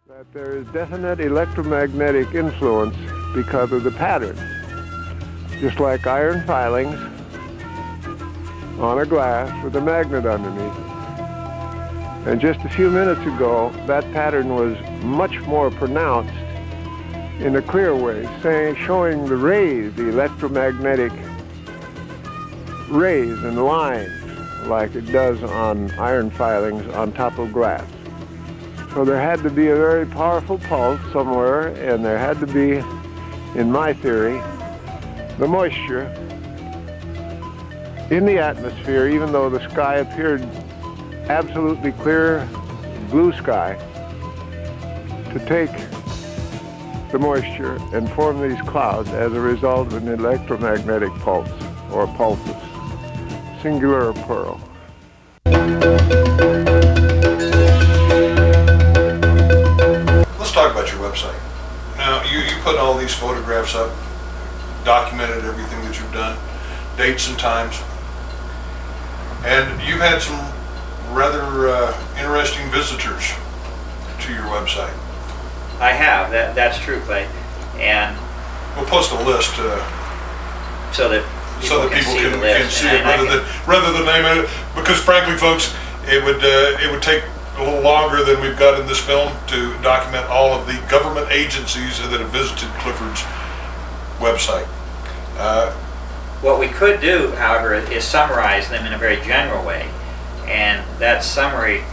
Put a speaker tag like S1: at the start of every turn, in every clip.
S1: That there is definite electromagnetic influence because of the pattern. Just like iron filings on a glass with a magnet underneath. And just a few minutes ago, that pattern was much more pronounced in a clear way, showing the rays, the electromagnetic rays and lines, like it does on iron filings on top of glass. So there had to be a very powerful pulse somewhere, and there had to be, in my theory, the moisture in the atmosphere, even though the sky appeared absolutely clear blue sky, to take the moisture and form these clouds as a result of an electromagnetic pulse, or pulses, singular or plural.
S2: Let's talk about your website. Now, you put all these photographs up, documented everything that you've done, dates and times, and you've had some rather interesting visitors to your website.
S3: I have. That's true, Clay. And
S2: we'll post a list
S3: so that people can
S2: see it rather than name it. Because frankly, folks, it would take a little longer than we've got in this film to document all of the government agencies that have visited Clifford's website.
S3: What we could do, however, is summarize them in a very general way, and that summary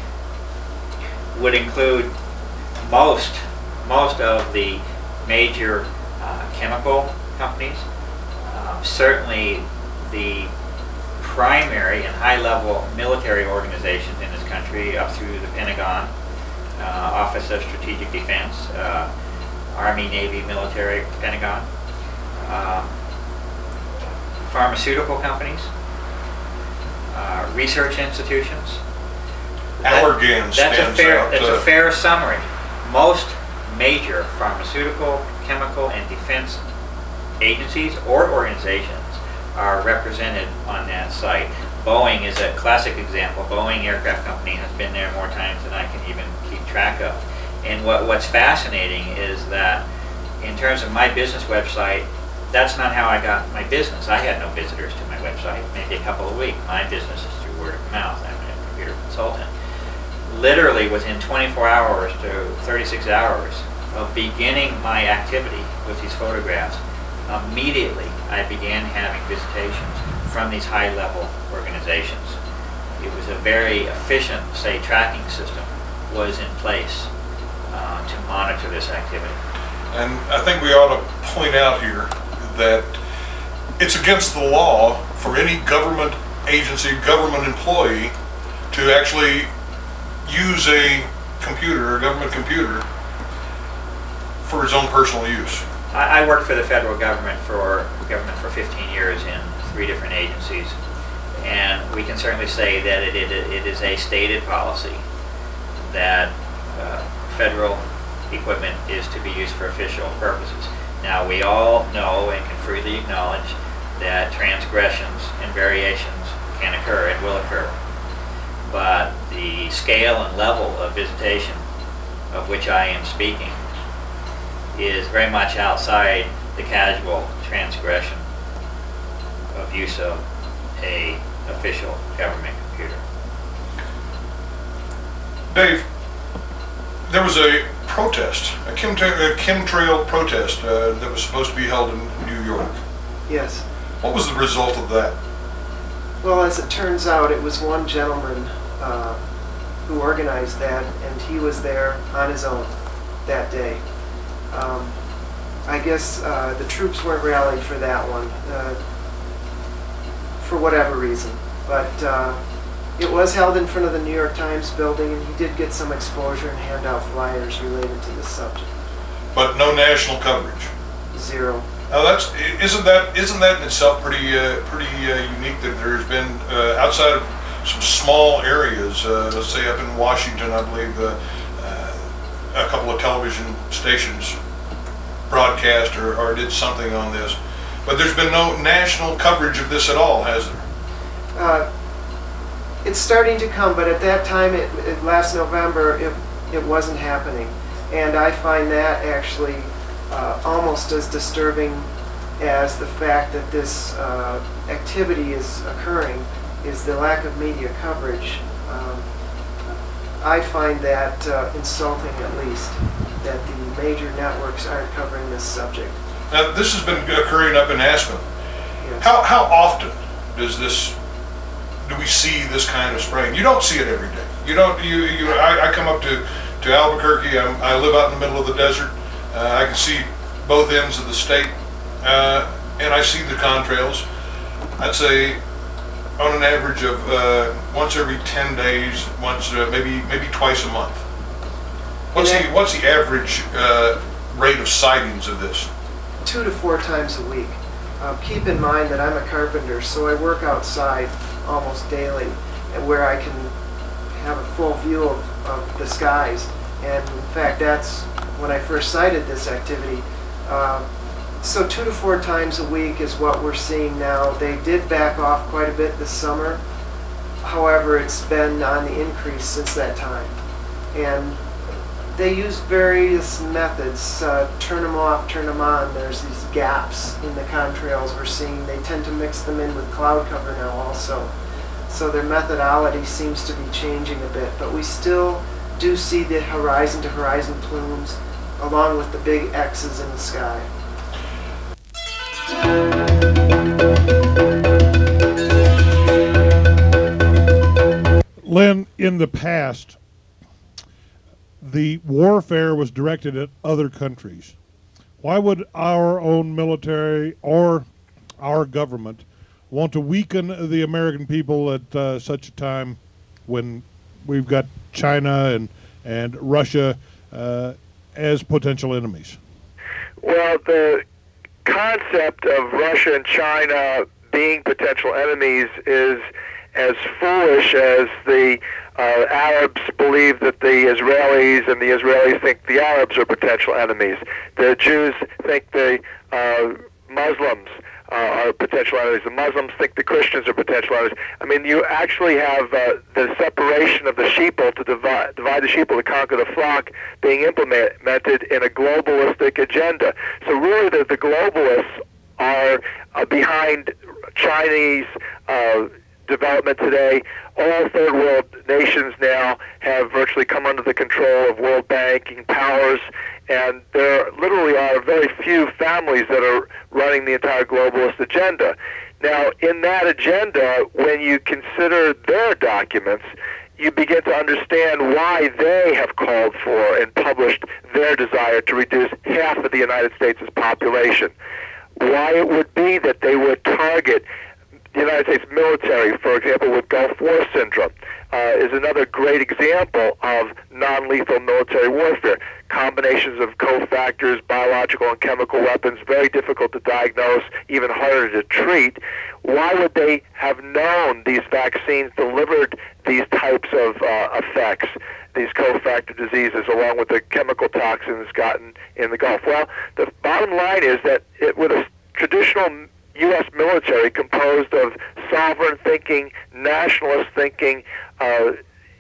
S3: would include most of the major chemical companies, certainly the primary and high-level military organizations in this country, up through the Pentagon, Office of Strategic Defense, Army, Navy, military, Pentagon, pharmaceutical companies, research institutions.
S2: Allergan
S3: That's a fair summary. Most major pharmaceutical, chemical, and defense agencies or organizations are represented on that site. Boeing is a classic example. Boeing Aircraft Company has been there more times than I can even keep track of. And what's fascinating is that in terms of my business website, that's not how I got my business. I had no visitors to my website, maybe a couple a week. My business is through word of mouth. I'm a computer consultant. Literally within 24 hours to 36 hours of beginning my activity with these photographs, immediately I began having visitations from these high-level organizations. It was a very efficient, say, tracking system was in place to monitor this activity.
S2: And I think we ought to point out here that it's against the law for any government agency, government employee to actually use a computer, a government computer, for his own personal use.
S3: I worked for the federal government for 15 years in 3 different agencies, and we can certainly say that it is a stated policy that federal equipment is to be used for official purposes. Now, we all know and can freely acknowledge that transgressions and variations can occur and will occur, but the scale and level of visitation of which I am speaking is very much outside the casual transgression of use of an official government computer.
S2: Dave, there was a protest, a chemtrail protest that was supposed to be held in New York.
S4: Yes.
S2: What was the result of that?
S4: Well, as it turns out, it was one gentleman who organized that, and he was there on his own that day. I guess the troops weren't rallied for that one, for whatever reason. But it was held in front of the New York Times building, and he did get some exposure and hand out flyers related to this subject.
S2: But no national coverage?
S4: Zero.
S2: Now isn't that in itself pretty unique that there's been outside of some small areas, let's say up in Washington, I believe a couple of television stations broadcast or did something on this, but there's been no national coverage of this at all, has there?
S4: It's starting to come, but at that time, last November, it wasn't happening. And I find that actually almost as disturbing as the fact that this activity is occurring, is the lack of media coverage. I find that insulting, at least, that the major networks aren't covering this subject.
S2: Now, this has been occurring up in Aspen.
S4: Yes.
S2: How often do we see this kind of spraying? You don't see it every day. I come up to Albuquerque. I live out in the middle of the desert. I can see both ends of the state, and I see the contrails. I'd say on an average of once every 10 days, once maybe twice a month. What's the average rate of sightings of this?
S4: 2 to 4 times a week. Keep in mind that I'm a carpenter, so I work outside almost daily, and where I can have a full view of the skies. And in fact, that's when I first sighted this activity. So 2 to 4 times a week is what we're seeing now. They did back off quite a bit this summer. However, it's been on the increase since that time. And they use various methods, turn them off, turn them on. There's these gaps in the contrails we're seeing. They tend to mix them in with cloud cover now also. So their methodology seems to be changing a bit, but we still do see the horizon to horizon plumes along with the big X's in the sky.
S5: Lynn, in the past, the warfare was directed at other countries. Why would our own military or our government want to weaken the American people at such a time when we've got China and Russia as potential enemies?
S1: Well, the concept of Russia and China being potential enemies is as foolish as the Arabs believe that the Israelis and the Israelis think the Arabs are potential enemies. The Jews think the Muslims are potential enemies. The Muslims think the Christians are potential enemies. I mean, you actually have the separation of the sheeple to divide the sheeple to conquer the flock being implemented in a globalistic agenda. So really the globalists are behind Chinese development today. All third world nations now have virtually come under the control of world banking powers, and there literally are very few families that are running the entire globalist agenda. Now, in that agenda, when you consider their documents, you begin to understand why they have called for and published their desire to reduce half of the United States' population. Why it would be that they would target the United States military, for example, with Gulf War syndrome, is another great example of non-lethal military warfare. Combinations of cofactors, biological and chemical weapons, very difficult to diagnose, even harder to treat. Why would they have known these vaccines delivered these types of effects, these cofactor diseases, along with the chemical toxins gotten in the Gulf? Well, the bottom line is that with a traditional U.S. military composed of sovereign-thinking, nationalist-thinking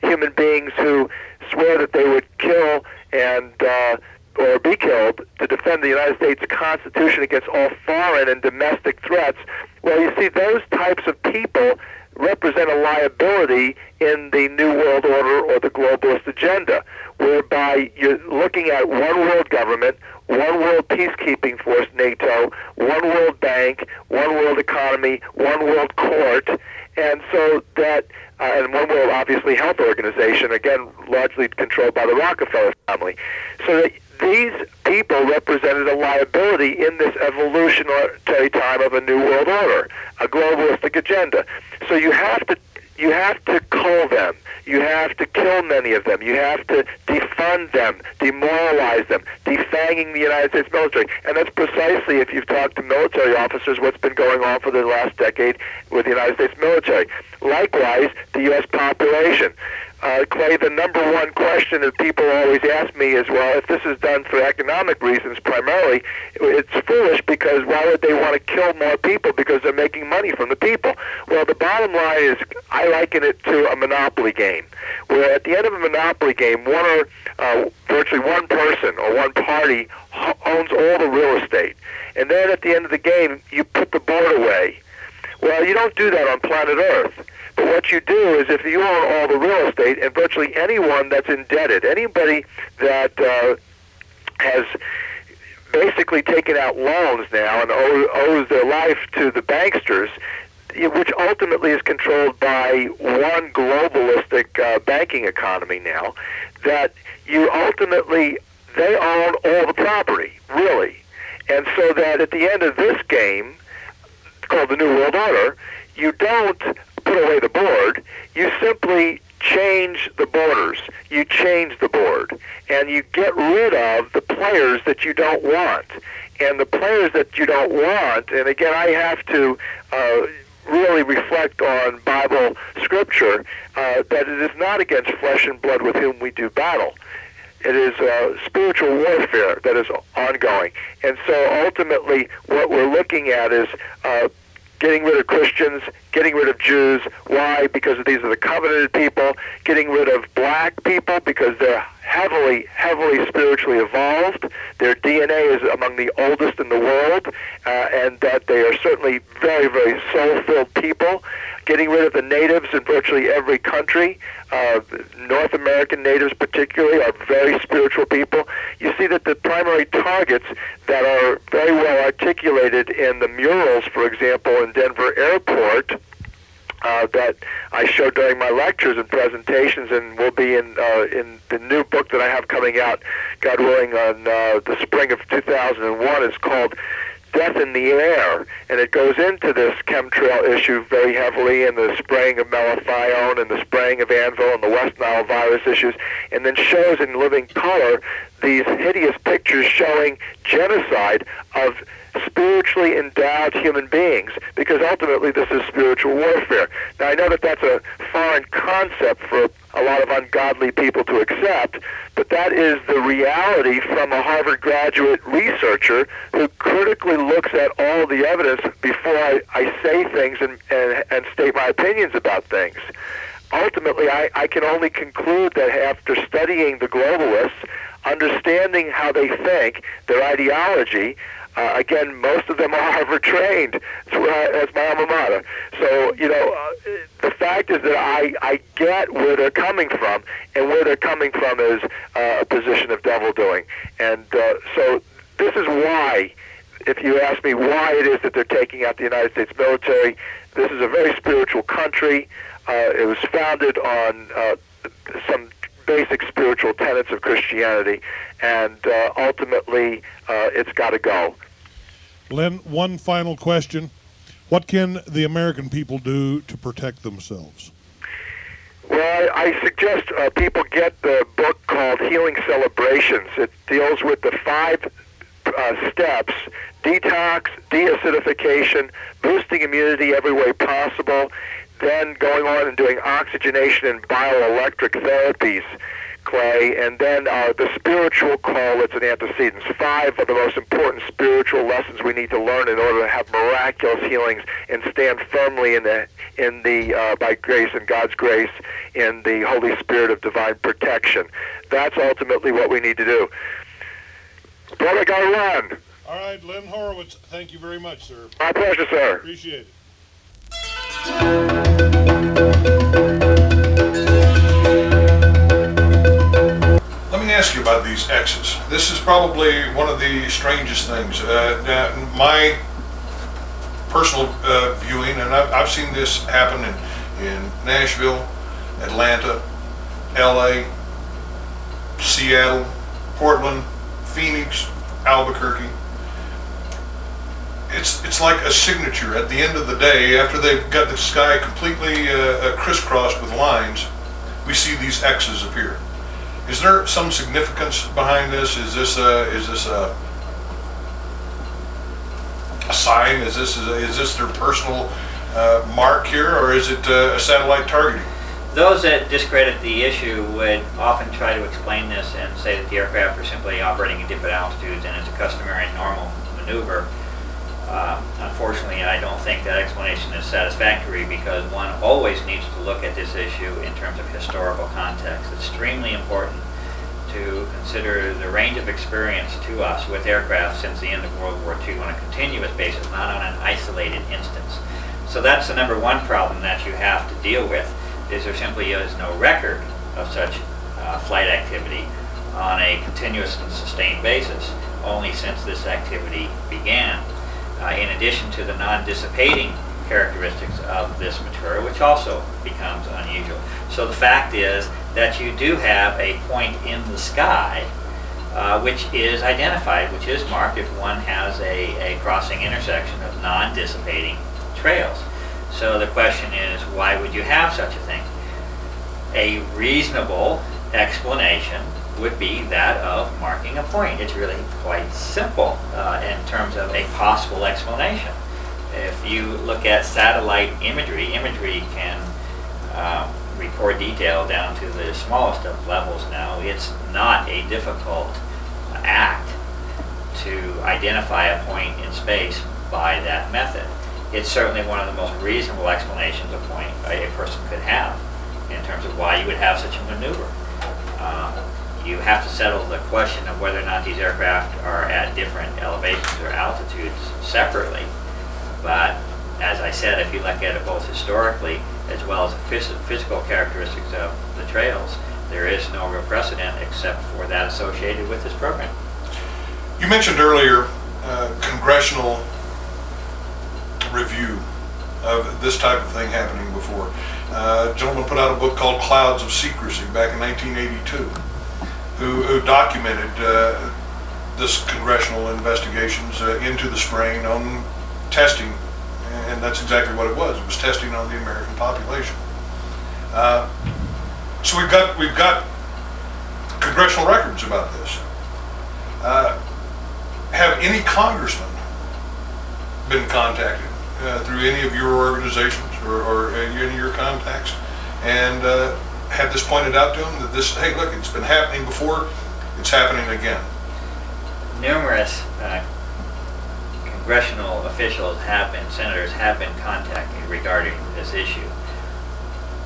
S1: human beings who swear that they would kill and or be killed to defend the United States Constitution against all foreign and domestic threats. Well, you see, those types of people represent a liability in the New World Order or the globalist agenda, whereby you're looking at one world government, one world peacekeeping force, NATO, one world bank, one world economy, one world court, and so that, and one world, obviously, health organization, again, largely controlled by the Rockefeller family. So that these people represented a liability in this evolutionary time of a new world order, a globalistic agenda. So you have to cull them. You have to kill many of them. You have to defund them, demoralize them, defanging the United States military. And that's precisely, if you've talked to military officers, what's been going on for the last decade with the United States military. Likewise, the U.S. population. Clay, the number one question that people always ask me is, well, if this is done for economic reasons primarily, it's foolish because why would they want to kill more people because they're making money from the people? Well, the bottom line is I liken it to a monopoly game, where at the end of a monopoly game, virtually one person or one party owns all the real estate. And then at the end of the game, you put the board away. Well, you don't do that on planet Earth. But what you do is if you own all the real estate, and virtually anyone that's indebted, anybody that has basically taken out loans now and owes their life to the banksters, which ultimately is controlled by one globalistic banking economy now, that you ultimately, they own all the property, really. And so that at the end of this game, called the New World Order, you don't put away the board, you simply change the borders. You change the board. And you get rid of the players that you don't want. And the players that you don't want, and again, I have to really reflect on Bible scripture, that it is not against flesh and blood with whom we do battle. It is spiritual warfare that is ongoing. And so ultimately what we're looking at is getting rid of Christians, getting rid of Jews. Why? Because these are the covenanted people. Getting rid of black people because they're heavily spiritually evolved. Their DNA is among the oldest in the world, and that they are certainly very soul-filled people. Getting rid of the natives in virtually every country. North American natives particularly are very spiritual people. You see that the primary targets that are very well articulated in the murals, for example, in Denver Airport, that I show during my lectures and presentations, and will be in the new book that I have coming out, God willing, on the spring of 2001, is called Death in the Air, and it goes into this chemtrail issue very heavily, and the spraying of malathion and the spraying of anvil and the West Nile virus issues, and then shows in living color these hideous pictures showing genocide of spiritually endowed human beings, because ultimately this is spiritual warfare. Now, I know that that's a foreign concept for a lot of ungodly people to accept, but that is the reality from a Harvard graduate researcher who critically looks at all the evidence before I say things and state my opinions about things. Ultimately, I can only conclude that after studying the globalists, understanding how they think, their ideology, again, most of them are Harvard trained. That's my alma mater. So, the fact is that I get where they're coming from, and where they're coming from is a position of devil doing. And so this is why, if you ask me why it is that they're taking out the United States military, this is a very spiritual country. It was founded on some basic spiritual tenets of Christianity, and ultimately it's got to go.
S5: Len, one final question. What can the American people do to protect themselves?
S1: Well, I suggest people get the book called Healing Celebrations. It deals with the 5 steps: detox, deacidification, boosting immunity every way possible, then going on and doing oxygenation and bioelectric therapies, Clay, and then the spiritual correlates and antecedents. 5 of the most important spiritual lessons we need to learn in order to have miraculous healings and stand firmly in the by grace and God's grace in the Holy Spirit of divine protection. That's ultimately what we need to do. Brother, gotta run.
S5: All right, Len Horowitz, thank you very much, sir.
S1: My pleasure, sir.
S5: Appreciate it.
S2: Let me ask you about these X's. This is probably one of the strangest things. My personal viewing, and I've seen this happen in Nashville, Atlanta, LA, Seattle, Portland, Phoenix, Albuquerque. It's like a signature at the end of the day. After they've got the sky completely crisscrossed with lines, we see these X's appear. Is there some significance behind this? Is this a sign? Is this their personal mark here, or is it a satellite targeting?
S3: Those that discredit the issue would often try to explain this and say that the aircraft are simply operating at different altitudes and it's a customary and normal maneuver. Unfortunately, I don't think that explanation is satisfactory because one always needs to look at this issue in terms of historical context. It's extremely important to consider the range of experience to us with aircraft since the end of World War II on a continuous basis, not on an isolated instance. So that's the number one problem that you have to deal with, is there simply is no record of such flight activity on a continuous and sustained basis, only since this activity began. In addition to the non-dissipating characteristics of this material, which also becomes unusual. So the fact is that you do have a point in the sky which is identified, which is marked if one has a crossing intersection of non-dissipating trails. So the question is, why would you have such a thing? A reasonable explanation would be that of marking a point. It's really quite simple in terms of a possible explanation. If you look at satellite imagery, imagery can record detail down to the smallest of levels now. It's not a difficult act to identify a point in space by that method. It's certainly one of the most reasonable explanations a point a person could have in terms of why you would have such a maneuver. You have to settle the question of whether or not these aircraft are at different elevations or altitudes separately. But as I said, if you look at it both historically as well as the physical characteristics of the trails, there is no real precedent except for that associated with this program.
S2: You mentioned earlier congressional review of this type of thing happening before. A gentleman put out a book called Clouds of Secrecy back in 1982, who documented this congressional investigations into the spraying on testing, and that's exactly what it was. It was testing on the American population. So we've got congressional records about this. Have any congressmen been contacted through any of your organizations or any of your contacts, and had this pointed out to them that this, hey, look, it's been happening before, it's happening again?
S3: Numerous congressional officials senators have been contacted regarding this issue.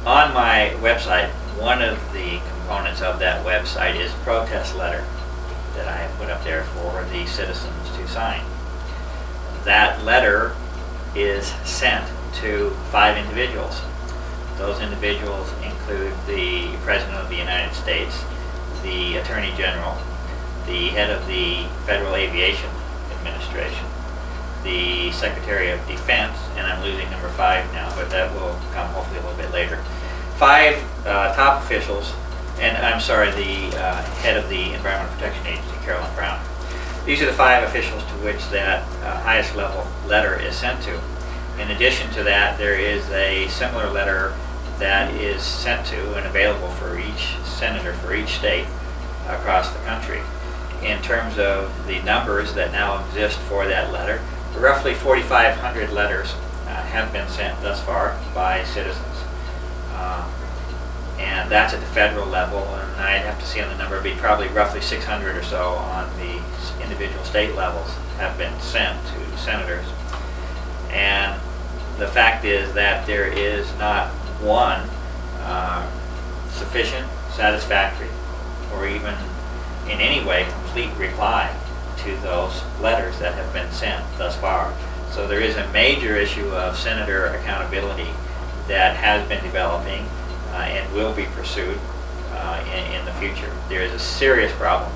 S3: On my website, one of the components of that website is a protest letter that I have put up there for the citizens to sign. That letter is sent to 5 individuals. Those individuals include the President of the United States, the Attorney General, the head of the Federal Aviation Administration, the Secretary of Defense, and I'm losing number 5 now, but that will come hopefully a little bit later. 5 top officials, and I'm sorry, the head of the Environmental Protection Agency, Carolyn Brown. These are the 5 officials to which that highest level letter is sent to. In addition to that, there is a similar letter that is sent to and available for each senator for each state across the country. In terms of the numbers that now exist for that letter, roughly 4,500 letters have been sent thus far by citizens. And that's at the federal level, and I'd have to see on the number, it'd be probably roughly 600 or so on the individual state levels have been sent to senators. And the fact is that there is not one sufficient, satisfactory, or even in any way complete reply to those letters that have been sent thus far. So there is a major issue of senator accountability that has been developing and will be pursued in the future. There is a serious problem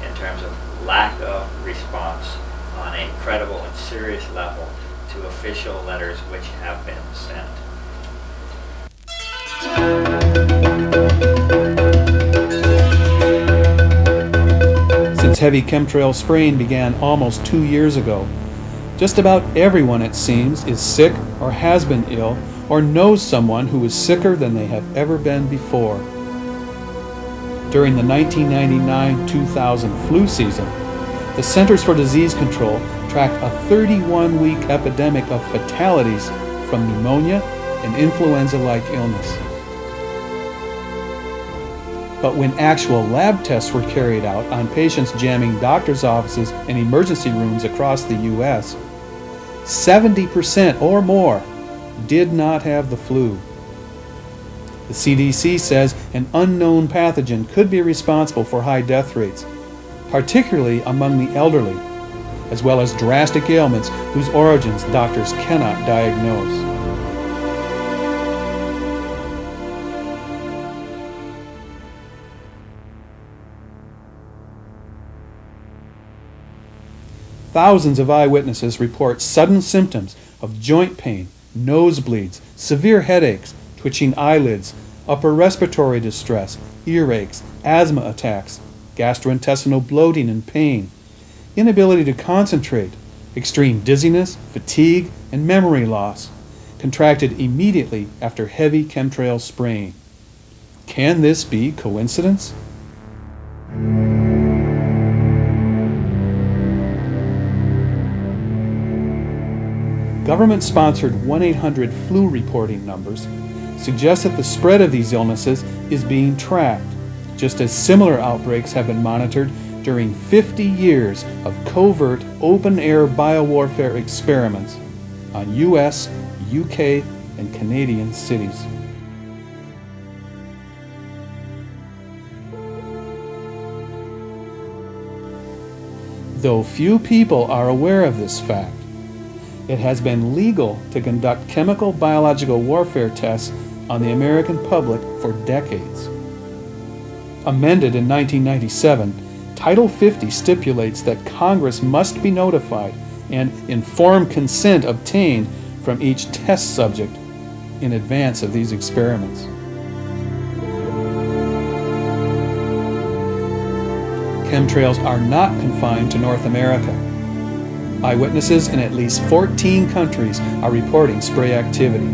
S3: in terms of lack of response on a credible and serious level to official letters which have been sent.
S6: Since heavy chemtrail spraying began almost 2 years ago, just about everyone, it seems, is sick or has been ill or knows someone who is sicker than they have ever been before. During the 1999-2000 flu season, the Centers for Disease Control tracked a 31-week epidemic of fatalities from pneumonia and influenza-like illness. But when actual lab tests were carried out on patients jamming doctors' offices and emergency rooms across the U.S., 70% or more did not have the flu. The CDC says an unknown pathogen could be responsible for high death rates, particularly among the elderly, as well as drastic ailments whose origins doctors cannot diagnose. Thousands of eyewitnesses report sudden symptoms of joint pain, nosebleeds, severe headaches, twitching eyelids, upper respiratory distress, earaches, asthma attacks, gastrointestinal bloating and pain, inability to concentrate, extreme dizziness, fatigue, and memory loss, contracted immediately after heavy chemtrail spraying. Can this be coincidence? Government-sponsored 1-800-FLU reporting numbers suggest that the spread of these illnesses is being tracked, just as similar outbreaks have been monitored during 50 years of covert open-air biowarfare experiments on US, UK, and Canadian cities. Though few people are aware of this fact, it has been legal to conduct chemical biological warfare tests on the American public for decades. Amended in 1997, Title 50 stipulates that Congress must be notified and informed consent obtained from each test subject in advance of these experiments. Chemtrails are not confined to North America. Eyewitnesses in at least 14 countries are reporting spray activity.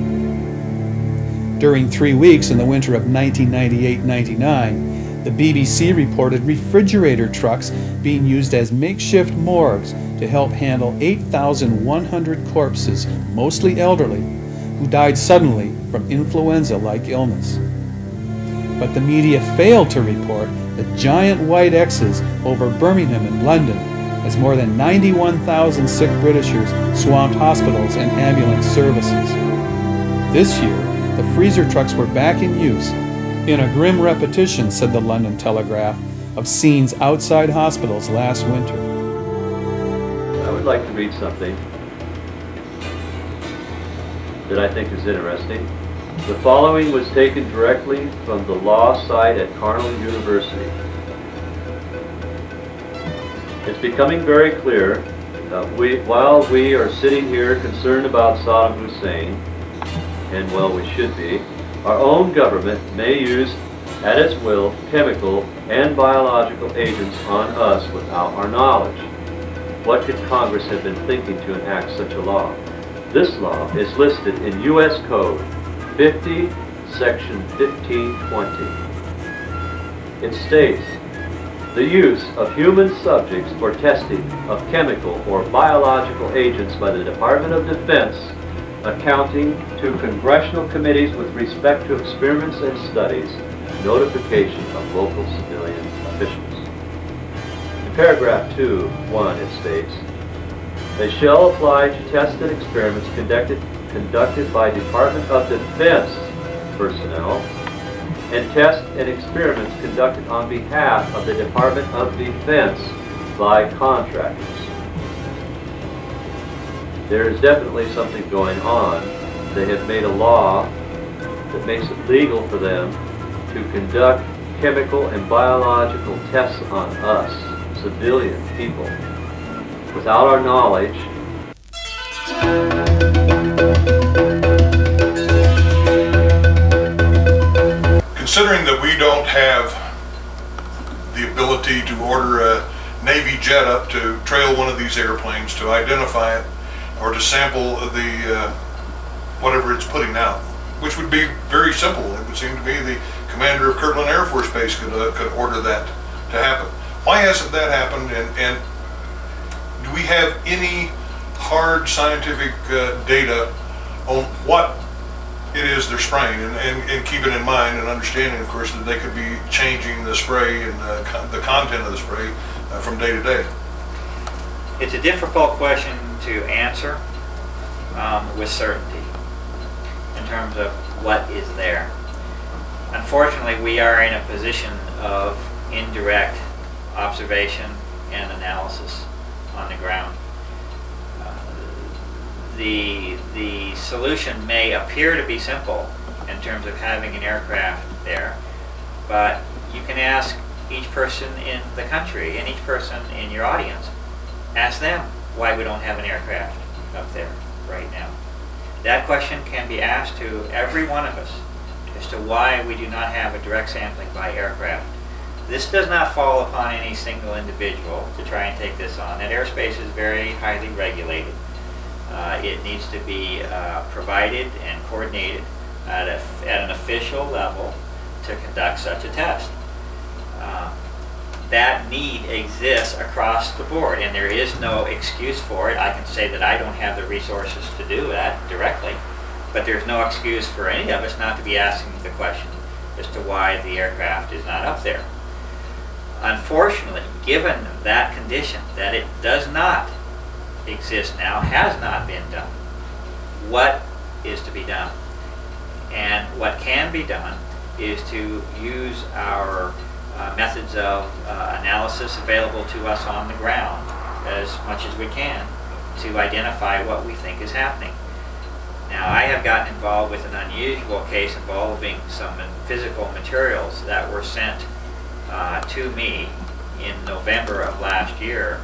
S6: During 3 weeks in the winter of 1998-99, the BBC reported refrigerator trucks being used as makeshift morgues to help handle 8,100 corpses, mostly elderly, who died suddenly from influenza-like illness. But the media failed to report the giant white X's over Birmingham and London, as more than 91,000 sick Britishers swamped hospitals and ambulance services. This year, the freezer trucks were back in use, in a grim repetition, said the London Telegraph, of scenes outside hospitals last winter.
S7: I would like to read something that I think is interesting. The following was taken directly from the law site at Cornell University. It's becoming very clear that while we are sitting here concerned about Saddam Hussein, and well, we should be, our own government may use at its will chemical and biological agents on us without our knowledge. What could Congress have been thinking to enact such a law? This law is listed in U.S. Code 50, Section 1520. It states, the use of human subjects for testing of chemical or biological agents by the Department of Defense, accounting to congressional committees with respect to experiments and studies, notification of local civilian officials. In paragraph 2(1) it states, they shall apply to tested experiments conducted by Department of Defense personnel and test and experiments conducted on behalf of the Department of Defense by contractors. There is definitely something going on. They have made a law that makes it legal for them to conduct chemical and biological tests on us, civilian people, without our knowledge.
S2: Considering that we don't have the ability to order a Navy jet up to trail one of these airplanes to identify it or to sample the whatever it's putting out, which would be very simple. It would seem to be the commander of Kirtland Air Force Base could order that to happen. Why hasn't that happened, and do we have any hard scientific data on what it is they're spraying, and keeping in mind and understanding, of course, that they could be changing the spray and the content of the spray from day to day.
S3: It's a difficult question to answer with certainty in terms of what is there. Unfortunately, we are in a position of indirect observation and analysis on the ground. The solution may appear to be simple in terms of having an aircraft there, but you can ask each person in the country and each person in your audience, ask them why we don't have an aircraft up there right now. That question can be asked to every one of us as to why we do not have a direct sampling by aircraft. This does not fall upon any single individual to try and take this on. That airspace is very highly regulated. It needs to be provided and coordinated at an official level to conduct such a test. That need exists across the board, and there is no excuse for it. I can say that I don't have the resources to do that directly, but there's no excuse for any of us not to be asking the question as to why the aircraft is not up there. Unfortunately, given that condition, that it does not exist now, has not been done, what is to be done? And what can be done is to use our methods of analysis available to us on the ground as much as we can to identify what we think is happening. Now, I have gotten involved with an unusual case involving some physical materials that were sent to me in November of last year.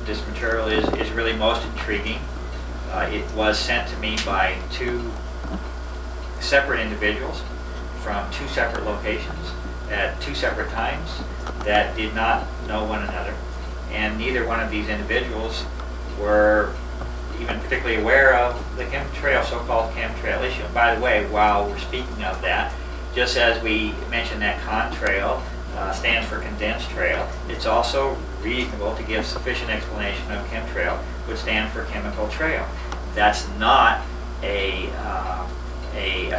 S3: This material is really most intriguing. It was sent to me by two separate individuals from two separate locations at two separate times that did not know one another, and neither one of these individuals were even particularly aware of the chemtrail, so-called chemtrail issue. And by the way, while we're speaking of that, just as we mentioned that contrail stands for condensed trail, it's also reasonable to give sufficient explanation of chemtrail would stand for chemical trail. That's not a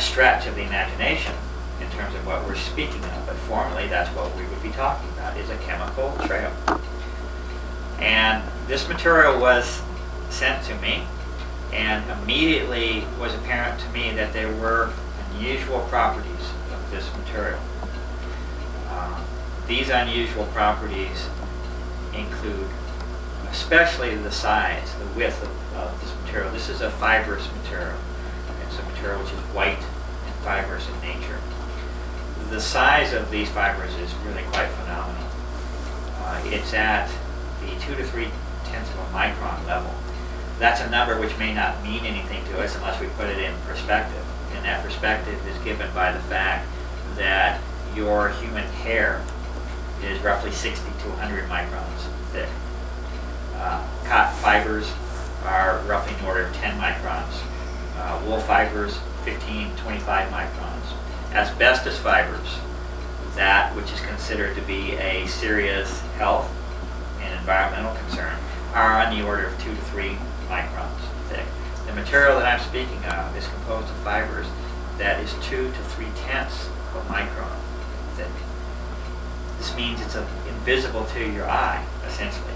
S3: stretch of the imagination in terms of what we're speaking of, but formally that's what we would be talking about, is a chemical trail. And this material was sent to me, and immediately was apparent to me that there were unusual properties of this material. These unusual properties include especially the size, the width of this material. This is a fibrous material. It's a material which is white and fibrous in nature. The size of these fibers is really quite phenomenal. It's at the 2 to 3 tenths of a micron level. That's a number which may not mean anything to us unless we put it in perspective. And that perspective is given by the fact that your human hair is roughly 60 to 100 microns thick. Cotton fibers are roughly in the order of 10 microns. Wool fibers, 15, 25 microns. Asbestos fibers, that which is considered to be a serious health and environmental concern, are on the order of 2 to 3 microns thick. The material that I'm speaking of is composed of fibers that is 2 to 3 tenths of a micron thick. This means it's invisible to your eye, essentially.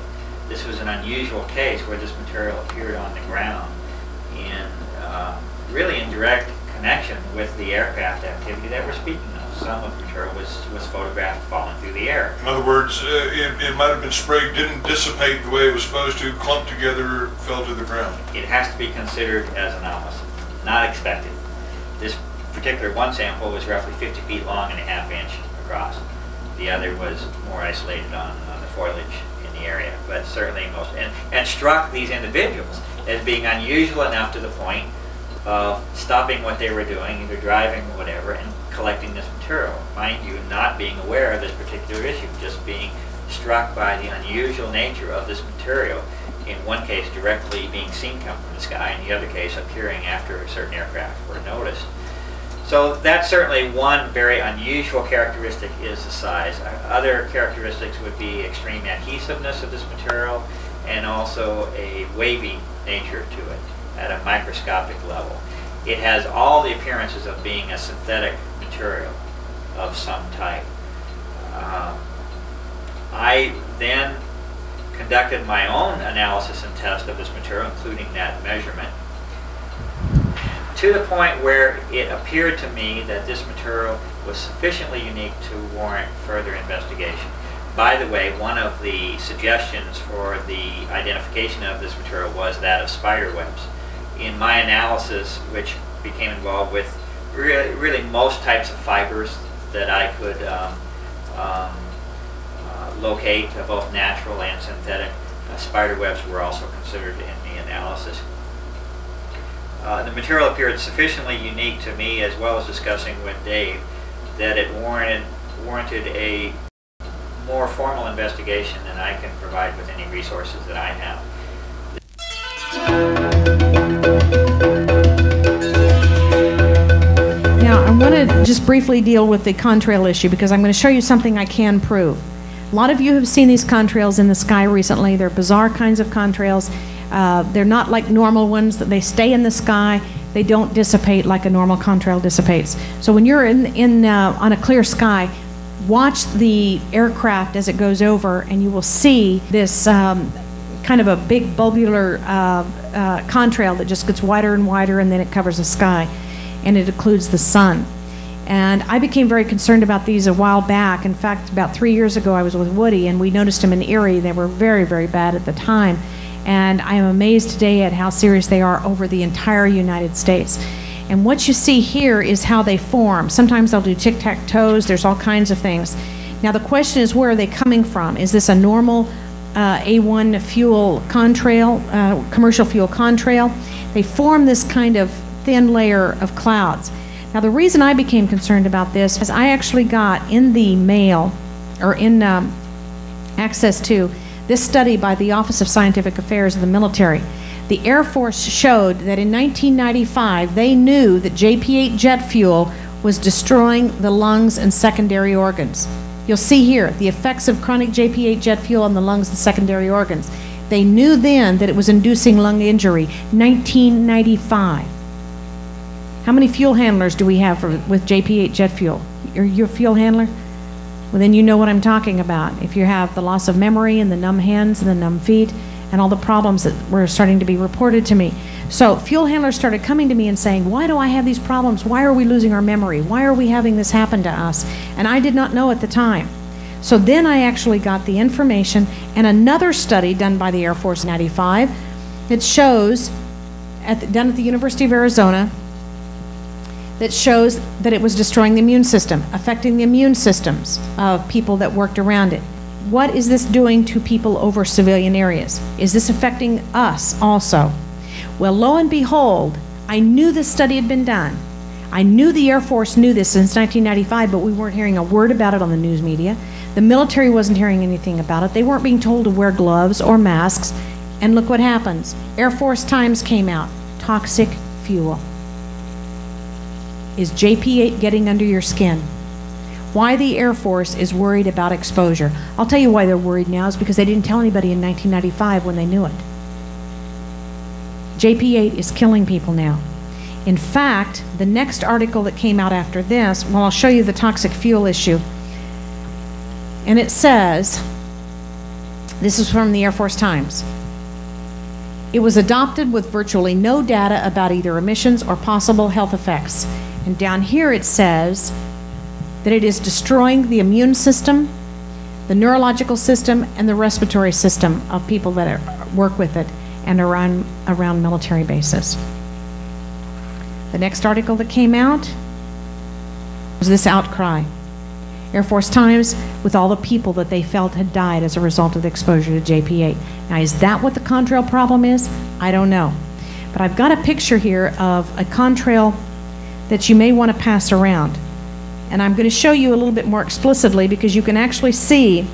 S3: This was an unusual case where this material appeared on the ground really in direct connection with the aircraft activity that we're speaking of. Some of the material was photographed falling through the air.
S2: In other words, it might have been sprayed, didn't dissipate the way it was supposed to, clumped together, fell to the ground.
S3: It has to be considered as anomalous, not expected. This particular one sample was roughly 50 feet long and ½ inch across. The other was more isolated on the foliage in the area, but certainly most, and struck these individuals as being unusual enough to the point of stopping what they were doing, either driving or whatever, and collecting this material. Mind you, not being aware of this particular issue, just being struck by the unusual nature of this material, in one case directly being seen come from the sky, in the other case appearing after certain aircraft were noticed. So that's certainly one very unusual characteristic, is the size. Other characteristics would be extreme adhesiveness of this material, and also a wavy nature to it at a microscopic level. it has all the appearances of being a synthetic material of some type. I then conducted my own analysis and test of this material, including that measurement, to the point where it appeared to me that this material was sufficiently unique to warrant further investigation. By the way, one of the suggestions for the identification of this material was that of spider webs. In my analysis, which became involved with really most types of fibers that I could locate, both natural and synthetic, spider webs were also considered in the analysis. The material appeared sufficiently unique to me, as well as discussing with Dave, that it warranted a more formal investigation than I can provide with any resources that I have.
S8: Now, I want to just briefly deal with the contrail issue, because I'm going to show you something I can prove. A lot of you have seen these contrails in the sky recently. They're bizarre kinds of contrails. They're not like normal ones, that they stay in the sky. They don't dissipate like a normal contrail dissipates. So when you're on a clear sky, watch the aircraft as it goes over, and you will see this kind of a big bulbular contrail that just gets wider and wider, and then it covers the sky, and it occludes the sun. And I became very concerned about these a while back. In fact, about 3 years ago, I was with Woody, and we noticed them in Erie. They were very, very bad at the time. And I am amazed today at how serious they are over the entire United States. And what you see here is how they form. Sometimes they'll do tic-tac-toes. There's all kinds of things. Now, the question is, where are they coming from? Is this a normal A1 fuel contrail, commercial fuel contrail? They form this kind of thin layer of clouds. Now, the reason I became concerned about this is I actually got in the mail, or in access to, this study by the Office of Scientific Affairs of the military. The Air Force showed that in 1995, they knew that JP-8 jet fuel was destroying the lungs and secondary organs. You'll see here the effects of chronic JP-8 jet fuel on the lungs and secondary organs. They knew then that it was inducing lung injury. 1995. How many fuel handlers do we have with JP-8 jet fuel? You're a fuel handler? Well, then you know what I'm talking about. If you have the loss of memory and the numb hands and the numb feet and all the problems that were starting to be reported to me. So fuel handlers started coming to me and saying, why do I have these problems? Why are we losing our memory? Why are we having this happen to us? And I did not know at the time. So then I actually got the information, and another study done by the Air Force in 95 that shows, done at the University of Arizona, that shows that it was destroying the immune system, affecting the immune systems of people that worked around it. What is this doing to people over civilian areas? Is this affecting us also? Well, lo and behold, I knew this study had been done. I knew the Air Force knew this since 1995, but we weren't hearing a word about it on the news media. The military wasn't hearing anything about it. They weren't being told to wear gloves or masks. And look what happens. Air Force Times came out. Toxic fuel. Is JP-8 getting under your skin? Why the Air Force is worried about exposure. I'll tell you why they're worried now, is because they didn't tell anybody in 1995 when they knew it. JP-8 is killing people now. In fact, the next article that came out after this, well, I'll show you the toxic fuel issue. And it says, this is from the Air Force Times. It was adopted with virtually no data about either emissions or possible health effects. And down here it says that it is destroying the immune system, the neurological system, and the respiratory system of people that work with it and around military bases. The next article that came out was this outcry. Air Force Times, with all the people that they felt had died as a result of the exposure to JP-8. Now, is that what the contrail problem is? I don't know. But I've got a picture here of a contrail that you may want to pass around. And I'm going to show you a little bit more explicitly, because you can actually see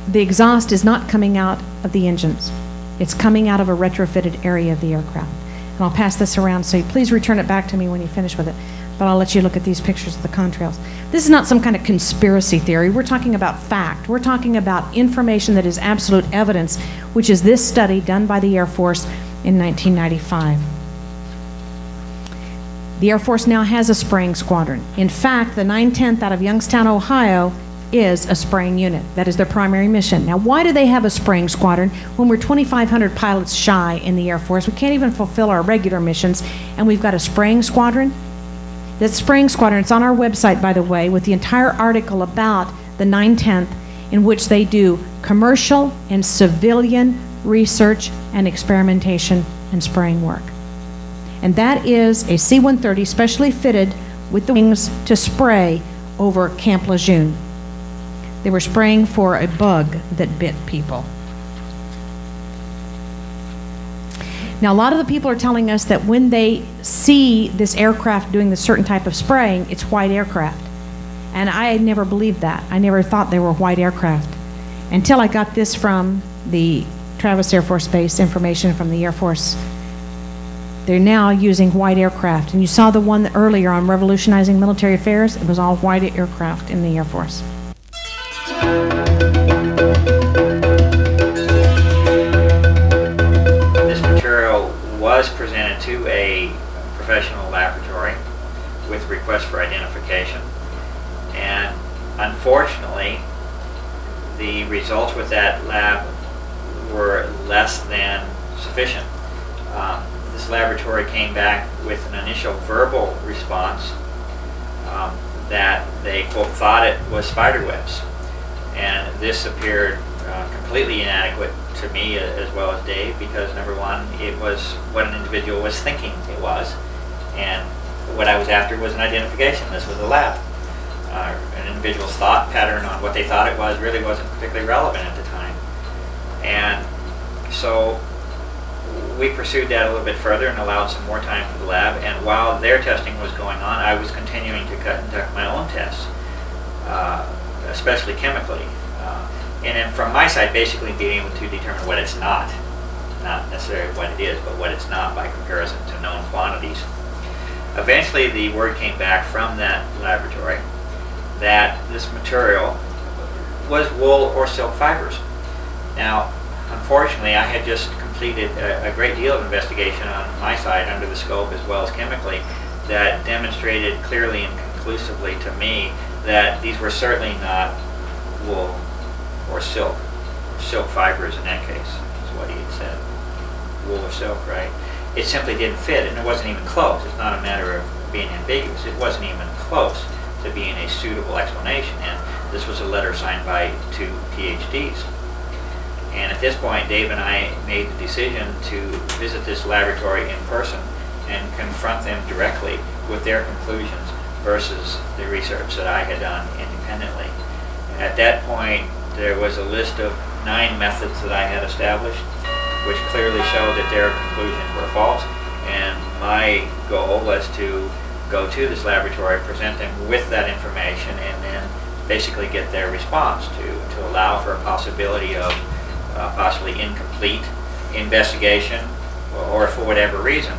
S8: the exhaust is not coming out of the engines. It's coming out of a retrofitted area of the aircraft. And I'll pass this around, so please return it back to me when you finish with it. But I'll let you look at these pictures of the contrails. This is not some kind of conspiracy theory. We're talking about fact. We're talking about information that is absolute evidence, which is this study done by the Air Force in 1995. The Air Force now has a spraying squadron. In fact, the 910th out of Youngstown, Ohio is a spraying unit. That is their primary mission. Now, why do they have a spraying squadron when we're 2,500 pilots shy in the Air Force? We can't even fulfill our regular missions, and we've got a spraying squadron? That spraying squadron, it's on our website, by the way, with the entire article about the 910th, in which they do commercial and civilian research and experimentation and spraying work. And that is a C-130 specially fitted with the wings to spray over Camp Lejeune. They were spraying for a bug that bit people. Now, a lot of the people are telling us that when they see this aircraft doing this certain type of spraying, it's white aircraft. And I never believed that. I never thought they were white aircraft until I got this from the Travis Air Force Base, information from the Air Force. They're now using white aircraft. And you saw the one earlier on Revolutionizing Military Affairs. It was all white aircraft in the Air Force.
S3: This material was presented to a professional laboratory with request for identification. And unfortunately, the results with that lab were less than sufficient. This laboratory came back with an initial verbal response that they, quote, thought it was spider webs. And this appeared completely inadequate to me as well as Dave, because number one, it was what an individual was thinking it was, and what I was after was an identification. This was a lab. An individual's thought pattern on what they thought it was really wasn't particularly relevant at the time. And so we pursued that a little bit further and allowed some more time for the lab. And while their testing was going on, I was continuing to conduct my own tests, especially chemically. And then from my side, basically being able to determine what it's not necessarily what it is, but what it's not by comparison to known quantities. Eventually, the word came back from that laboratory that this material was wool or silk fibers. Now, unfortunately, I had just completed a great deal of investigation on my side under the scope as well as chemically that demonstrated clearly and conclusively to me that these were certainly not wool or silk fibers in that case, is what he had said. Wool or silk, right? It simply didn't fit, and it wasn't even close. It's not a matter of being ambiguous. It wasn't even close to being a suitable explanation, and this was a letter signed by 2 PhDs. And at this point, Dave and I made the decision to visit this laboratory in person and confront them directly with their conclusions versus the research that I had done independently. At that point, there was a list of 9 methods that I had established, which clearly showed that their conclusions were false. And my goal was to go to this laboratory, present them with that information, and then basically get their response to allow for a possibility of possibly incomplete investigation, or for whatever reason.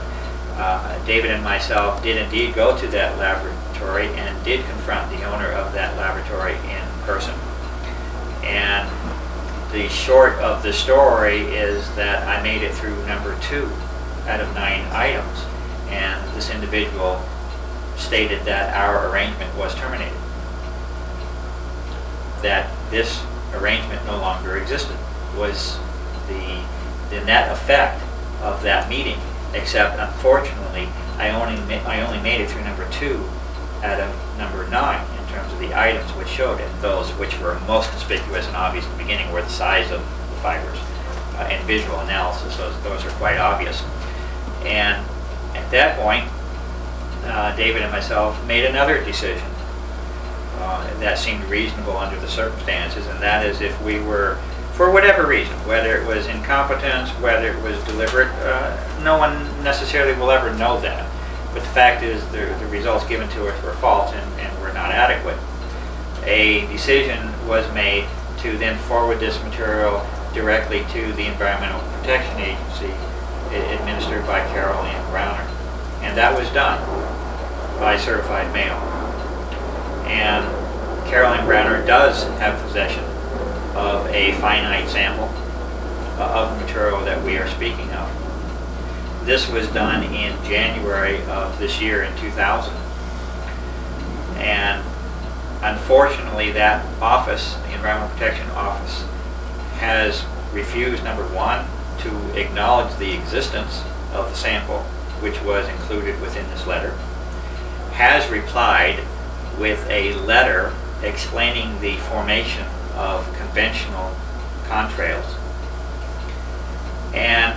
S3: David and myself did indeed go to that laboratory and did confront the owner of that laboratory in person. And the short of the story is that I made it through number 2 out of 9 items, and this individual stated that our arrangement was terminated, that this arrangement no longer existed, was the net effect of that meeting, except unfortunately I only made it through number 2 out of number 9 in terms of the items which showed it. Those which were most conspicuous and obvious in the beginning were the size of the fibers and visual analysis. Those are quite obvious. And at that point, David and myself made another decision that seemed reasonable under the circumstances, and that is if we were, for whatever reason, whether it was incompetence, whether it was deliberate, no one necessarily will ever know that. But the fact is the results given to us were false and were not adequate. A decision was made to then forward this material directly to the Environmental Protection Agency, administered by Carol Ann Browner. And that was done by certified mail. And Carol Ann Browner does have possession of a finite sample of the material that we are speaking of. This was done in January of this year in 2000. And unfortunately, that office, the Environmental Protection Office, has refused, number one, to acknowledge the existence of the sample, which was included within this letter, has replied with a letter explaining the formation of conventional contrails, and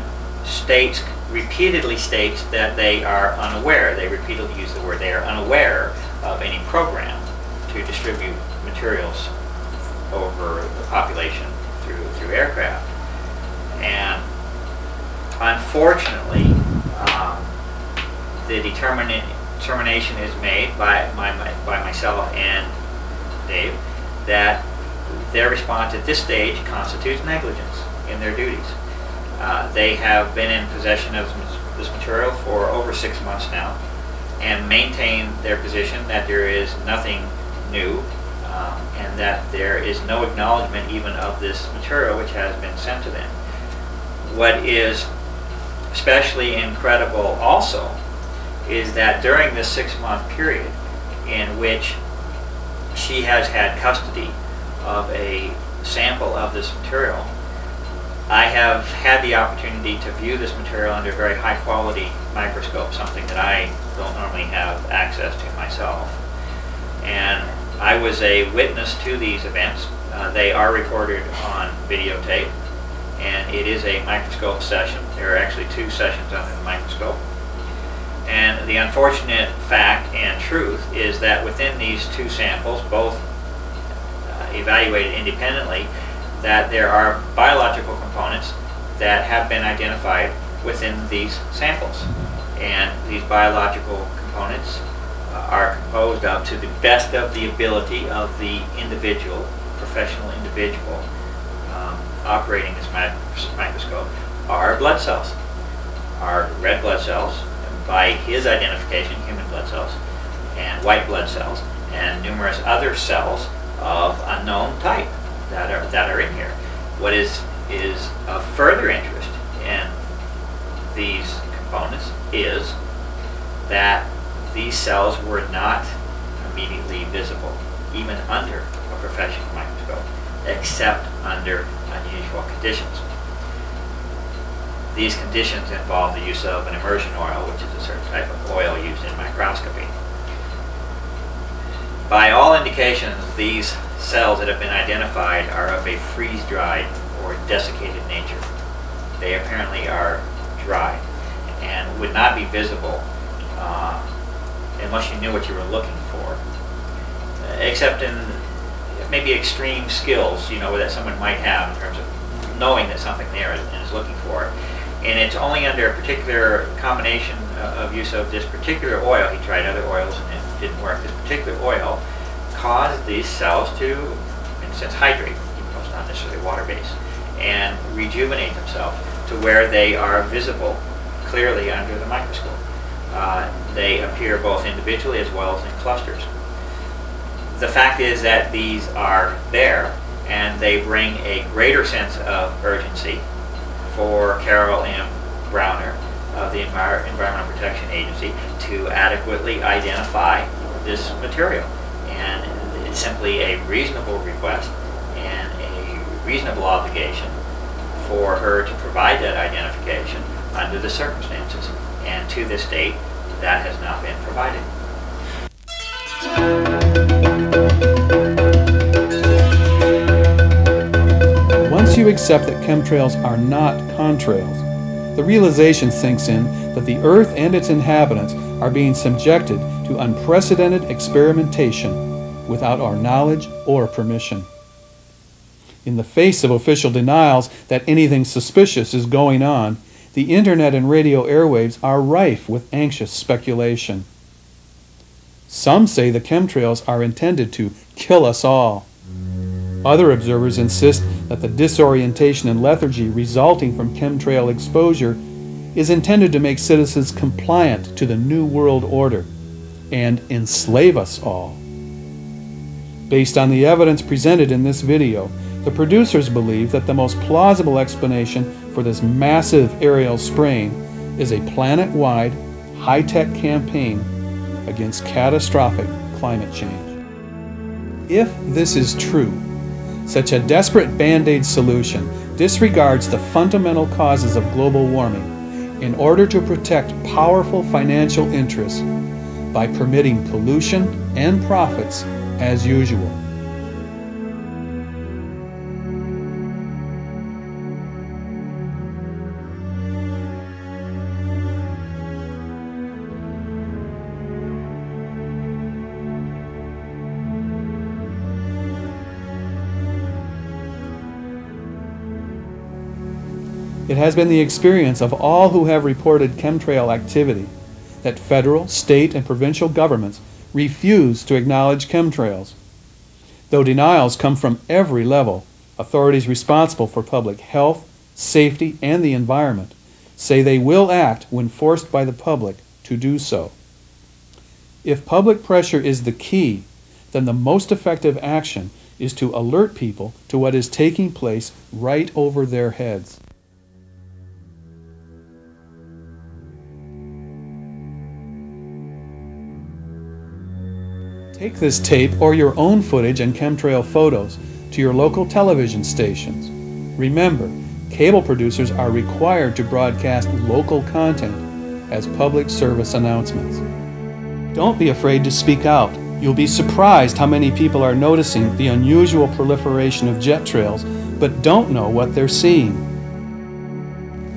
S3: repeatedly states that they are unaware, they repeatedly use the word, they are unaware of any program to distribute materials over the population through aircraft. And unfortunately, the determination is made by myself and Dave that their response at this stage constitutes negligence in their duties. They have been in possession of this material for over 6 months now and maintain their position that there is nothing new and that there is no acknowledgement even of this material which has been sent to them. What is especially incredible also is that during this 6-month period in which she has had custody of a sample of this material, I have had the opportunity to view this material under a very high quality microscope, something that I don't normally have access to myself. And I was a witness to these events. They are recorded on videotape, and it is a microscope session. There are actually 2 sessions under the microscope. And the unfortunate fact and truth is that within these 2 samples, both evaluated independently, that there are biological components that have been identified within these samples. And these biological components are composed of, to the best of the ability of the individual, professional individual operating this microscope, are blood cells, are red blood cells, by his identification, human blood cells, and white blood cells, and numerous other cells of unknown type that are in here. What is of further interest in these components is that these cells were not immediately visible, even under a professional microscope, except under unusual conditions. These conditions involve the use of an immersion oil, which is a certain type of oil used in microscopy. By all indications, these cells that have been identified are of a freeze-dried or desiccated nature. They apparently are dry and would not be visible unless you knew what you were looking for, except in maybe extreme skills, that someone might have in terms of knowing that something there and is looking for it. And it's only under a particular combination of use of this particular oil. He tried other oils and it didn't work. This particular oil caused these cells to, in a sense, hydrate, even though it's not necessarily water-based, and rejuvenate themselves to where they are visible clearly under the microscope. They appear both individually as well as in clusters. The fact is that these are there, and they bring a greater sense of urgency for Carol M. Browner of the Environmental Protection Agency to adequately identify this material. And it's simply a reasonable request and a reasonable obligation for her to provide that identification under the circumstances. And to this date, that has not been provided.
S6: Once you accept that chemtrails are not contrails, the realization sinks in that the Earth and its inhabitants are being subjected to unprecedented experimentation without our knowledge or permission. In the face of official denials that anything suspicious is going on, the internet and radio airwaves are rife with anxious speculation. Some say the chemtrails are intended to kill us all. Other observers insist that the disorientation and lethargy resulting from chemtrail exposure is intended to make citizens compliant to the New World Order and enslave us all. Based on the evidence presented in this video, the producers believe that the most plausible explanation for this massive aerial spraying is a planet-wide, high-tech campaign against catastrophic climate change. If this is true, such a desperate Band-Aid solution disregards the fundamental causes of global warming in order to protect powerful financial interests by permitting pollution and profits as usual. It has been the experience of all who have reported chemtrail activity that federal, state, and provincial governments refuse to acknowledge chemtrails. Though denials come from every level, authorities responsible for public health, safety, and the environment say they will act when forced by the public to do so. If public pressure is the key, then the most effective action is to alert people to what is taking place right over their heads. Take this tape or your own footage and chemtrail photos to your local television stations. Remember, cable producers are required to broadcast local content as public service announcements. Don't be afraid to speak out. You'll be surprised how many people are noticing the unusual proliferation of jet trails but don't know what they're seeing.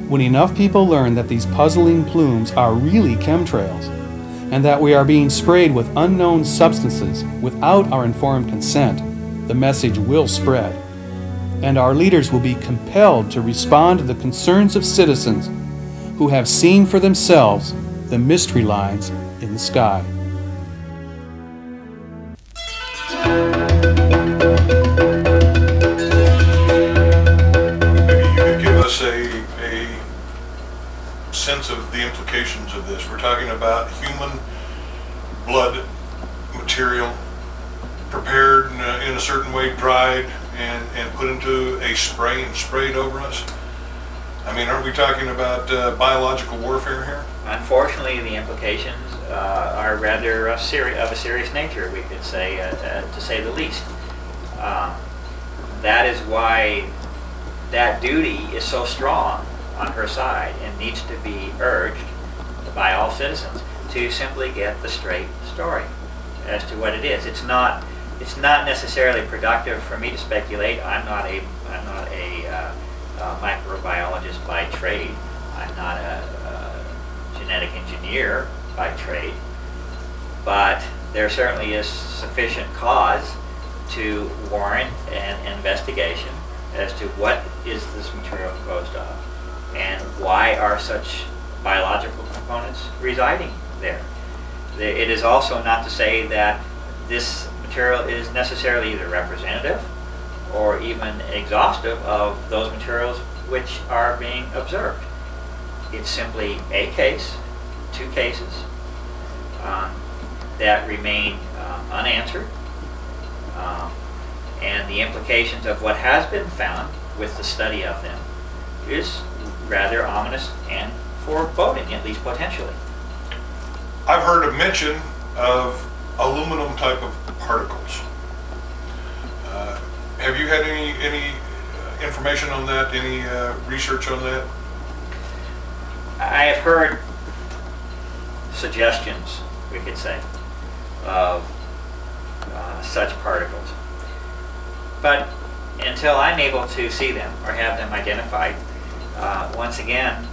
S6: When enough people learn that these puzzling plumes are really chemtrails, and that we are being sprayed with unknown substances without our informed consent, the message will spread. And our leaders will be compelled to respond to the concerns of citizens who have seen for themselves the mystery lines in the sky.
S2: Maybe you could give us a sense of the implications of this. We're talking about human blood material prepared in a certain way, dried and put into a spray and sprayed over us. I mean, aren't we talking about biological warfare here?
S3: Unfortunately, the implications are rather of a serious nature, we could say, to say the least. That is why that duty is so strong on her side and needs to be urged by all citizens to simply get the straight story as to what it is. It's not necessarily productive for me to speculate. I'm not a microbiologist by trade. I'm not a genetic engineer by trade. But there certainly is sufficient cause to warrant an investigation as to what is this material composed of and why are such biological components residing there. It is also not to say that this material is necessarily either representative or even exhaustive of those materials which are being observed. It's simply a case, two cases that remain unanswered, and the implications of what has been found with the study of them is rather ominous and foreboding, at least potentially.
S2: I've heard a mention of aluminum type of particles. Have you had any information on that? Any research on that?
S3: I have heard suggestions, we could say, of such particles. But until I'm able to see them or have them identified, once again,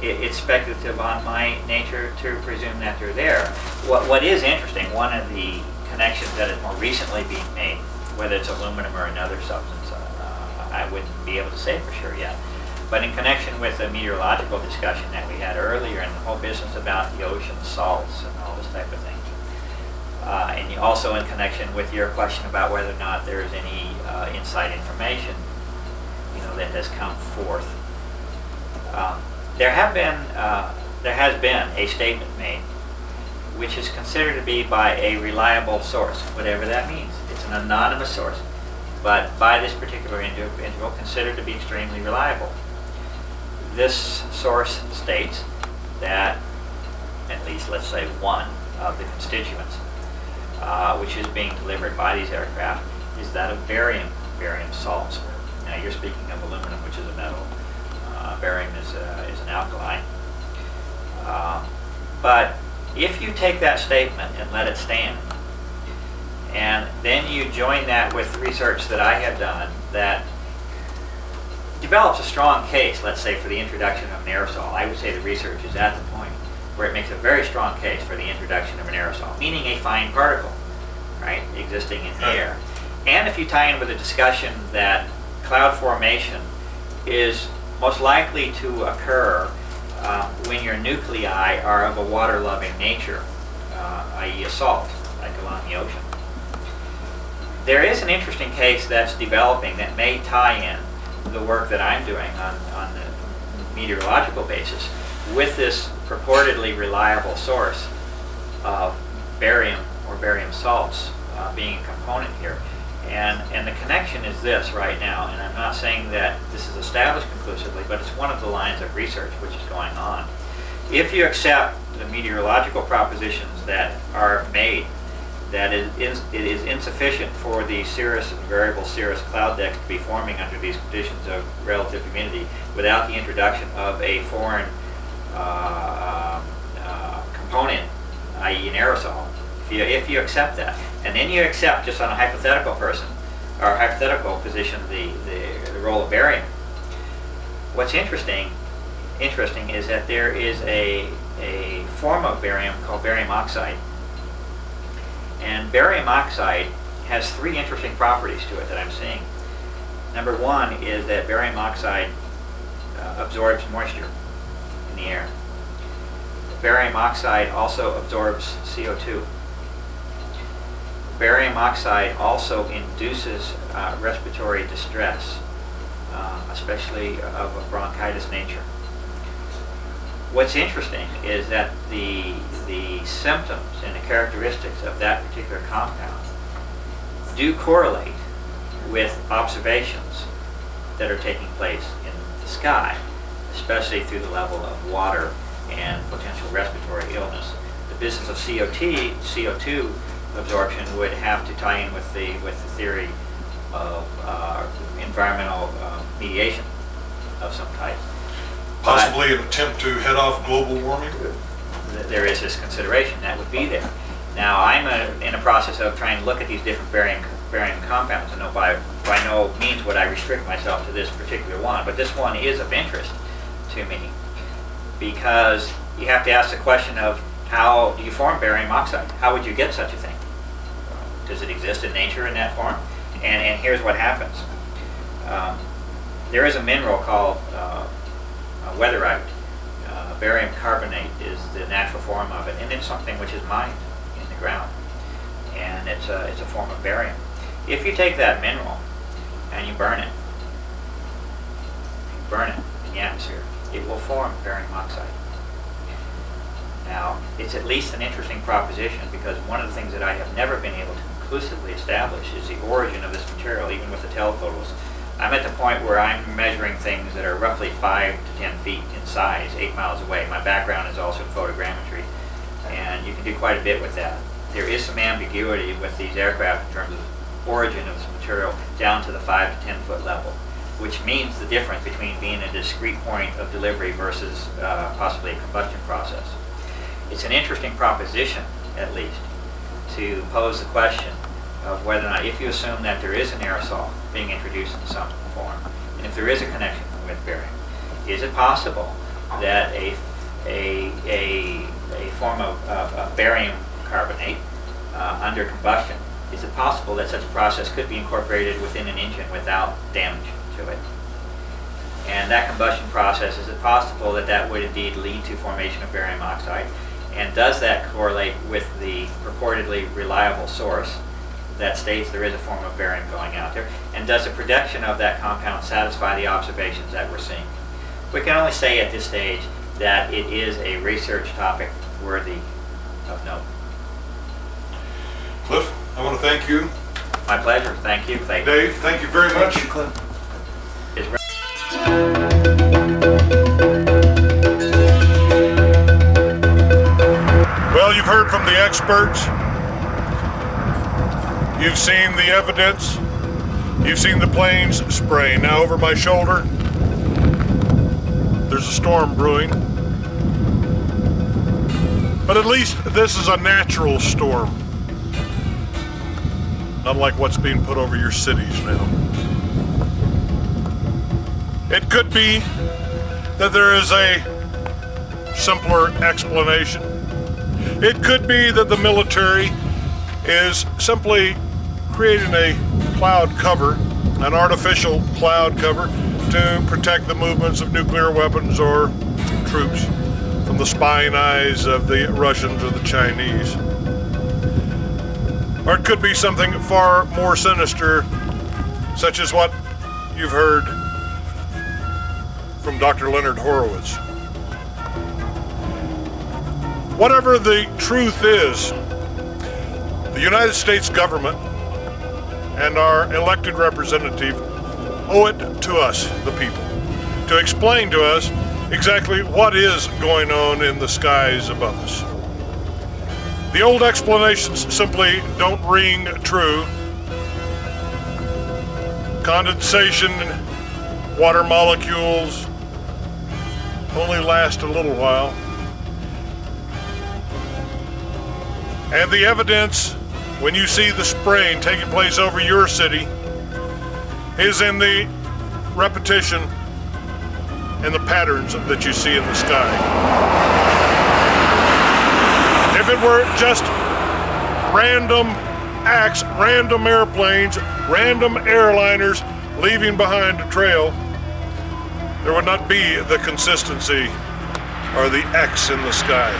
S3: it's speculative on my nature to presume that they're there. What is interesting, one of the connections that is more recently being made, whether it's aluminum or another substance, I wouldn't be able to say for sure yet. But in connection with the meteorological discussion that we had earlier and the whole business about the ocean salts and all this type of thing, and also in connection with your question about whether or not there is any inside information, that has come forth, there has been a statement made which is considered to be by a reliable source, whatever that means. It's an anonymous source, but by this particular individual considered to be extremely reliable. this source states that at least, let's say, one of the constituents which is being delivered by these aircraft is that of barium salts. Now you're speaking of aluminum, which is a metal. Barium is an alkali. But if you take that statement and let it stand, and then you join that with research that I have done that develops a strong case, let's say, for the introduction of an aerosol. I would say the research is at the point where it makes a very strong case for the introduction of an aerosol, meaning a fine particle, right, existing in the air. And if you tie in with a discussion that cloud formation is most likely to occur when your nuclei are of a water-loving nature, i.e. a salt, like along the ocean. There is an interesting case that's developing that may tie in the work that I'm doing on the meteorological basis with this purportedly reliable source of barium or barium salts being a component here. And the connection is this right now, and I'm not saying that this is established conclusively, but it's one of the lines of research which is going on. If you accept the meteorological propositions that are made, that it is insufficient for the cirrus and variable cirrus cloud decks to be forming under these conditions of relative humidity without the introduction of a foreign component, i.e. an aerosol. If you accept that, and then you accept, just on a hypothetical person, or hypothetical position, the role of barium, what's interesting is that there is a form of barium called barium oxide. And barium oxide has three interesting properties to it that I'm seeing. Number one is that barium oxide absorbs moisture in the air. Barium oxide also absorbs CO2. Barium oxide also induces respiratory distress, especially of a bronchitis nature. What's interesting is that the symptoms and the characteristics of that particular compound do correlate with observations that are taking place in the sky, especially through the level of water and potential respiratory illness. The business of CO2 absorption would have to tie in with the theory of environmental mediation of some type.
S2: Possibly an attempt to head off global warming?
S3: There is this consideration that would be there. Now, I'm in a process of trying to look at these different barium compounds, and by no means would I restrict myself to this particular one, but this one is of interest to me because you have to ask the question of how do you form barium oxide? How would you get such a thing? Does it exist in nature in that form? And here's what happens. There is a mineral called weatherite. Barium carbonate is the natural form of it, and it's something which is mined in the ground, and it's a form of barium. If you take that mineral and you burn it in the atmosphere, it will form barium oxide. Now, it's at least an interesting proposition because one of the things that I have never been able to conclusively establish is the origin of this material, even with the telephotos. I'm at the point where I'm measuring things that are roughly 5 to 10 feet in size, 8 miles away. My background is also photogrammetry, and you can do quite a bit with that. There is some ambiguity with these aircraft in terms of origin of this material down to the 5 to 10 foot level, which means the difference between being a discrete point of delivery versus possibly a combustion process. It's an interesting proposition, at least, to pose the question of whether or not, if you assume that there is an aerosol being introduced in some form, and if there is a connection with barium, is it possible that a form of barium carbonate under combustion, is it possible that such a process could be incorporated within an engine without damage to it? And that combustion process, is it possible that that would indeed lead to formation of barium oxide? And does that correlate with the purportedly reliable source that states there is a form of barium going out there? And does the production of that compound satisfy the observations that we're seeing? We can only say at this stage that it is a research topic worthy of note.
S2: Cliff, I want to thank you.
S3: My pleasure. Thank you, Clayton.
S2: Dave, thank you very much.
S4: Thank you, Cliff.
S3: It's
S2: Well, you've heard from the experts. You've seen the evidence. You've seen the planes spraying. Now over my shoulder, there's a storm brewing. But at least this is a natural storm. Not like what's being put over your cities now. It could be that there is a simpler explanation. It could be that the military is simply creating a cloud cover, an artificial cloud cover, to protect the movements of nuclear weapons or troops from the spying eyes of the Russians or the Chinese. Or it could be something far more sinister, such as what you've heard from Dr. Leonard Horowitz. Whatever the truth is, the United States government and our elected representative owe it to us, the people, to explain to us exactly what is going on in the skies above us. The old explanations simply don't ring true. Condensation, water molecules only last a little while. And the evidence, when you see the spraying taking place over your city, is in the repetition and the patterns that you see in the sky. If it were just random acts, random airplanes, random airliners leaving behind a trail, there would not be the consistency or the X in the sky.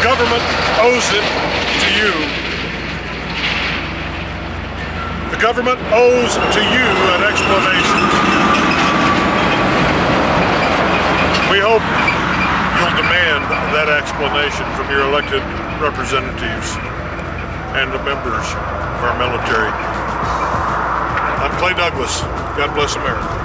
S2: The government owes it to you. The government owes to you an explanation. We hope you'll demand that explanation from your elected representatives and the members of our military. I'm Clay Douglas. God bless America.